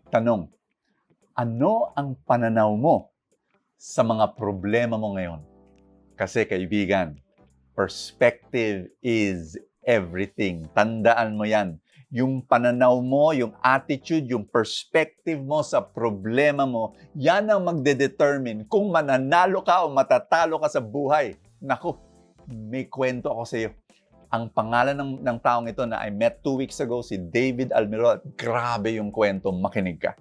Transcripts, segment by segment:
Tanong, ano ang pananaw mo sa mga problema mo ngayon? Kasi kaibigan, perspective is everything. Tandaan mo yan. Yung pananaw mo, yung attitude, yung perspective mo sa problema mo, yan ang magdedetermine kung mananalo ka o matatalo ka sa buhay. Naku, may kwento ako sa iyo. Ang pangalan ng taong ito na I met 2 weeks ago, si David Almirol. Grabe yung kwento, makinig ka.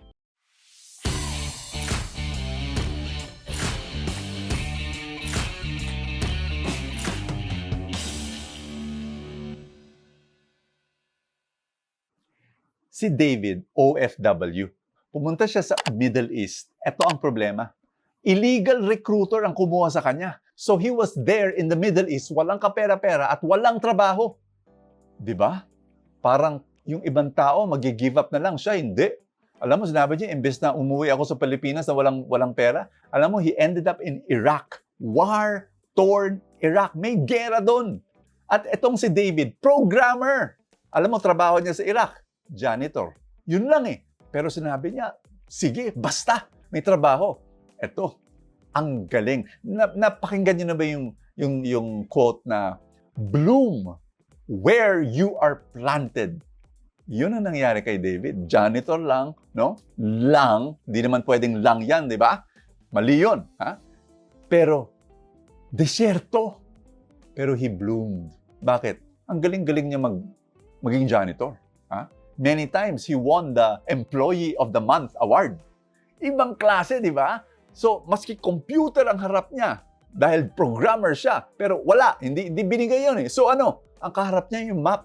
Si David, OFW, pumunta siya sa Middle East. Ito ang problema. Illegal recruiter ang kumuha sa kanya. So he was there in the Middle East, walang kapera-pera at walang trabaho. Di ba? Parang yung ibang tao, mag-give up na lang. Siya, hindi. Alam mo, sinabi niya, imbes na umuwi ako sa Pilipinas na walang pera, alam mo, he ended up in Iraq. War-torn Iraq. May gera doon. At itong si David, programmer. Alam mo, trabaho niya sa Iraq. Janitor. Yun lang eh. Pero sinabi niya, sige, basta, may trabaho. Eto, ang galing. Napakinggan niyo na ba yung quote na, bloom where you are planted. Yun ang nangyari kay David. Janitor lang, no? Lang, di naman pwedeng lang yan, di ba? Mali yun, ha? Pero, desierto. Pero he bloomed. Bakit? Ang galing-galing niya maging janitor, ha? Many times, he won the Employee of the Month award. Ibang klase, di ba? So, maski computer ang harap niya, dahil programmer siya, pero wala, hindi binigay yun eh. So ano? Ang kaharap niya yung map.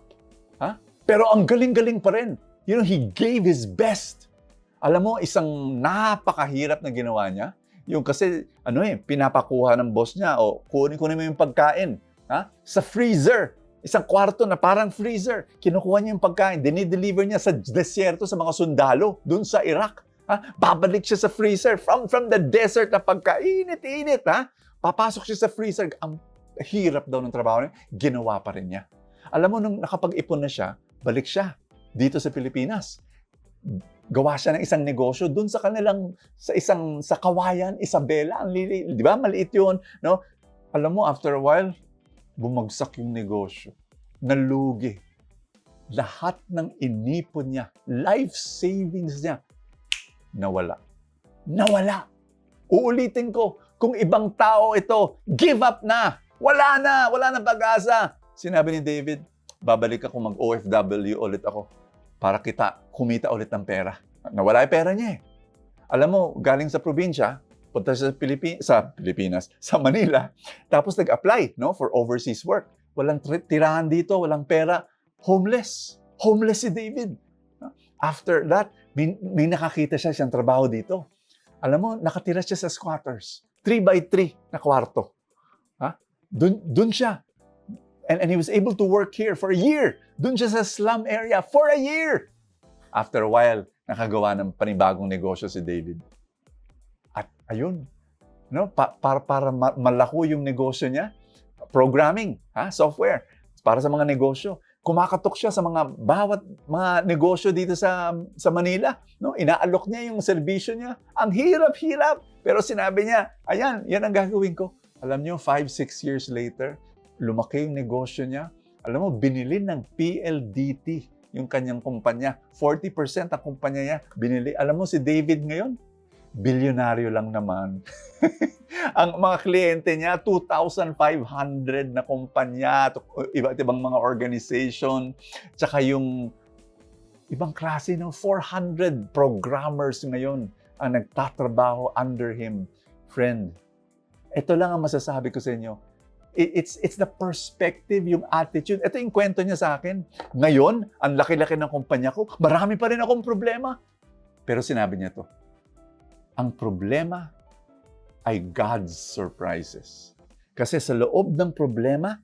Ha? Pero ang galing-galing pa rin. You know, he gave his best. Alam mo, isang napakahirap na ginawa niya. Yung kasi, pinapakuha ng boss niya, o kunin mo yung pagkain. Ha? Sa freezer. Isang kwarto na parang freezer. Kinukuha niya yung pagkain. Dinideliver niya sa desierto sa mga sundalo doon sa Iraq. Ha? Babalik siya sa freezer from the desert na pagkainit-init. Ha? Papasok siya sa freezer. Ang hirap daw ng trabaho niya. Ginawa pa rin niya. Alam mo, nung nakapag-ipon na siya, balik siya dito sa Pilipinas. Gawa siya ng isang negosyo doon sa kanilang, sa Kawayan, Isabela. Di ba? Maliit yun. No? Alam mo, after a while, bumagsak yung negosyo. Nalugi. Lahat ng inipon niya, life savings niya, nawala. Nawala. Uulitin ko, kung ibang tao ito, give up na. Wala na pag-asa. Sinabi ni David, babalik ako mag-OFW ulit ako para kumita ulit ng pera. Nawala yung pera niya eh. Alam mo, galing sa probinsya, punta siya sa Pilipinas, sa Manila, tapos nag-apply for overseas work. Walang tirahan dito, walang pera. Homeless. Homeless si David. After that, may nakakita siya siyang trabaho dito. Alam mo, nakatira siya sa squatters. 3x3 na kwarto. Doon siya. And he was able to work here for a year. Doon siya sa slum area for a year. After a while, nakagawa ng panibagong negosyo si David. At ayun, para malako yung negosyo niya, programming, software, para sa mga negosyo. Kumakatok siya sa bawat mga negosyo dito sa Manila. Inaalok niya yung serbisyo niya. Ang hirap-hirap. Pero sinabi niya, ayan, yan ang gagawin ko. Alam niyo, 5-6 years later, lumaki yung negosyo niya. Alam mo, binili ng PLDT yung kanyang kumpanya. 40% ang kumpanya niya binili. Alam mo, si David ngayon, bilyonaryo lang naman. Ang mga kliyente niya, 2,500 na kumpanya, iba't ibang mga organization, tsaka yung ibang klase, 400 programmers ngayon ang nagtatrabaho under him. Friend, ito lang ang masasabi ko sa inyo. It's the perspective, yung attitude. Ito yung kwento niya sa akin. Ngayon, ang laki-laki ng kumpanya ko, marami pa rin akong problema. Pero sinabi niya to, ang problema ay God's surprises. Kasi sa loob ng problema,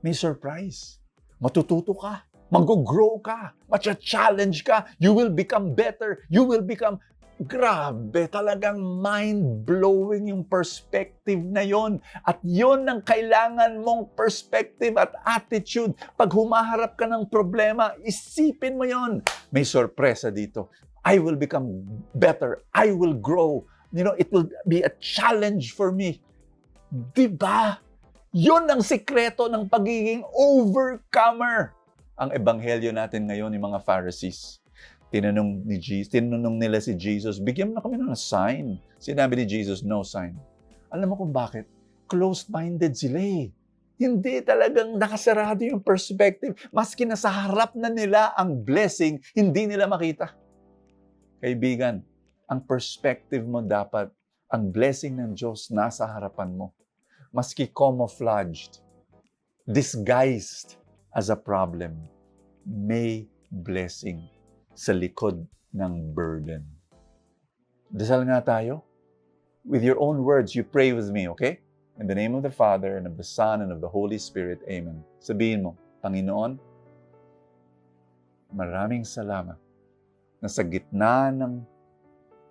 may surprise. Matututo ka, mag-grow ka, matcha-challenge ka, you will become better, you will become... Grabe, talagang mind-blowing yung perspective na yon. At yon ang kailangan mong perspective at attitude. Pag humaharap ka ng problema, isipin mo yon. May sorpresa dito. I will become better. I will grow. It will be a challenge for me. Diba? Yun ang sikreto ng pagiging overcomer. Ang ebanghelyo natin ngayon, yung mga Pharisees, tinanong nila si Jesus, bigyan mo na kami ng sign. Sinabi ni Jesus, no sign. Alam mo kung bakit? Closed-minded sila eh. Hindi talagang nakasarado yung perspective. Maski nasa harap na nila ang blessing, hindi nila makita. Kaibigan, ang perspective mo dapat, ang blessing ng Diyos nasa harapan mo. Maski camouflaged, disguised as a problem, may blessing sa likod ng burden. Dasal nga tayo. With your own words, you pray with me, okay? In the name of the Father, and of the Son, and of the Holy Spirit. Amen. Sabihin mo, Panginoon, maraming salamat na sa gitna ng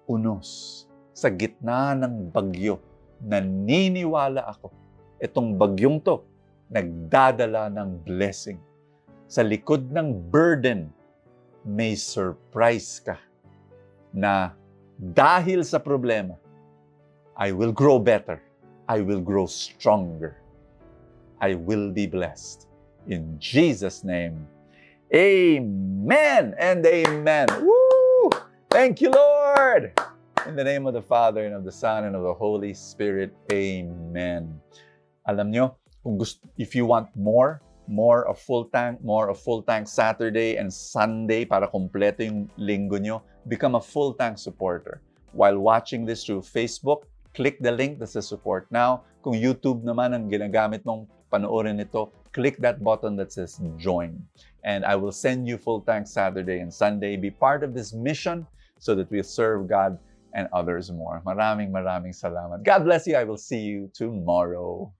unos, sa gitna ng bagyo, naniniwala ako, itong bagyong to, nagdadala ng blessing. Sa likod ng burden, may surprise ka na dahil sa problema, I will grow better. I will grow stronger. I will be blessed. In Jesus' name, amen and amen. Woo! Thank you, Lord! In the name of the Father, and of the Son, and of the Holy Spirit, amen. Alam nyo, if you want more of Full Tank Saturday and Sunday para kompleto yung linggo nyo, become a Full Tank supporter. While watching this through Facebook, click the link that says support now. Kung YouTube naman ang ginagamit mong panoorin ito, click that button that says join. And I will send you Full Tank Saturday and Sunday. Be part of this mission so that we serve God and others more. Maraming salamat. God bless you. I will see you tomorrow.